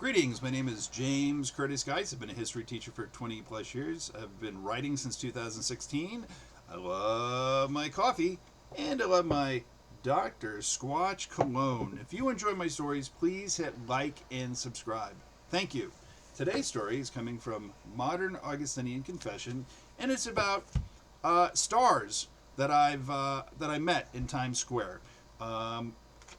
Greetings, my name is James Curtis Geis. I've been a history teacher for 20 plus years. I've been writing since 2016. I love my coffee and I love my Dr. Squatch cologne. If you enjoy my stories, please hit like and subscribe. Thank you. Today's story is coming from Modern Augustinian Confession, and it's about stars that I met in Times Square.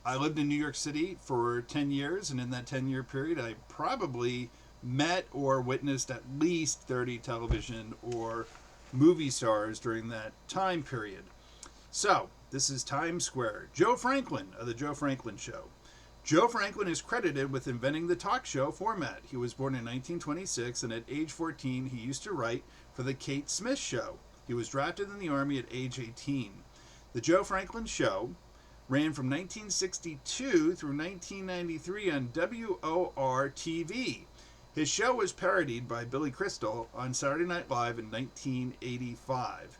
I lived in New York City for 10 years, and in that 10-year period, I probably met or witnessed at least 30 television or movie stars during that time period. So, this is Times Square. Joe Franklin of The Joe Franklin Show. Joe Franklin is credited with inventing the talk show format. He was born in 1926, and at age 14, he used to write for The Kate Smith Show. He was drafted in the Army at age 18. The Joe Franklin Show ran from 1962 through 1993 on WOR-TV. His show was parodied by Billy Crystal on Saturday Night Live in 1985.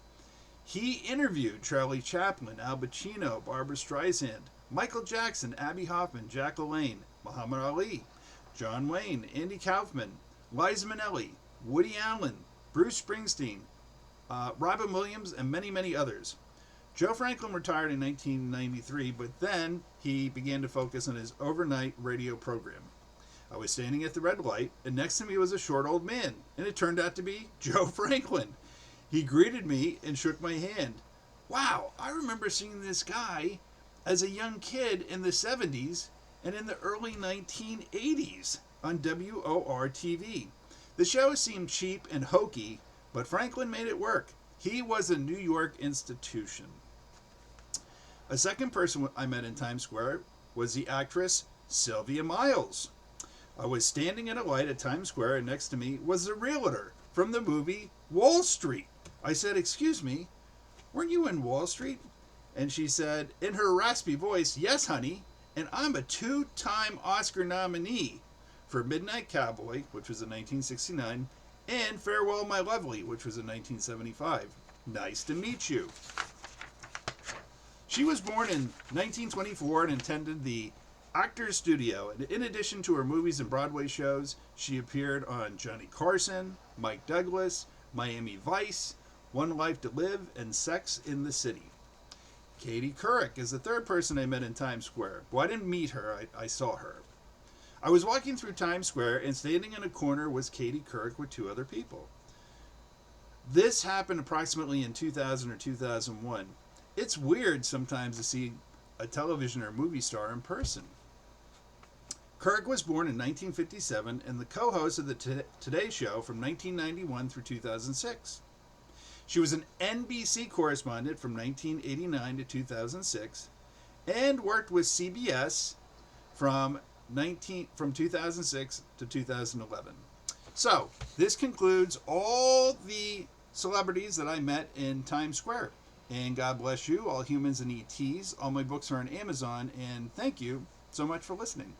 He interviewed Charlie Chaplin, Al Pacino, Barbra Streisand, Michael Jackson, Abby Hoffman, Jack LaLanne, Muhammad Ali, John Wayne, Andy Kaufman, Liza Minnelli, Woody Allen, Bruce Springsteen, Robin Williams, and many, many others. Joe Franklin retired in 1993, but then he began to focus on his overnight radio program. I was standing at the red light, and next to me was a short old man, and it turned out to be Joe Franklin. He greeted me and shook my hand. Wow, I remember seeing this guy as a young kid in the 70s and in the early 1980s on WOR-TV. The show seemed cheap and hokey, but Franklin made it work. He was a New York institution. A second person I met in Times Square was the actress Sylvia Miles. I was standing at a light at Times Square, and next to me was the realtor from the movie Wall Street. I said, "Excuse me, weren't you in Wall Street?" And she said, in her raspy voice, "Yes, honey, and I'm a two-time Oscar nominee for Midnight Cowboy, which was in 1969, and Farewell, My Lovely, which was in 1975. Nice to meet you." She was born in 1924 and attended the Actors Studio. And in addition to her movies and Broadway shows, she appeared on Johnny Carson, Mike Douglas, Miami Vice, One Life to Live, and Sex in the City. Katie Couric is the third person I met in Times Square. Well, I didn't meet her, I saw her. I was walking through Times Square, and standing in a corner was Katie Couric with two other people. This happened approximately in 2000 or 2001. It's weird sometimes to see a television or movie star in person. Couric was born in 1957 and the co-host of the Today Show from 1991 through 2006. She was an NBC correspondent from 1989 to 2006 and worked with CBS from 2006 to 2011. So, this concludes all the celebrities that I met in Times Square. And God bless you, all humans and ETs. All my books are on Amazon, and thank you so much for listening.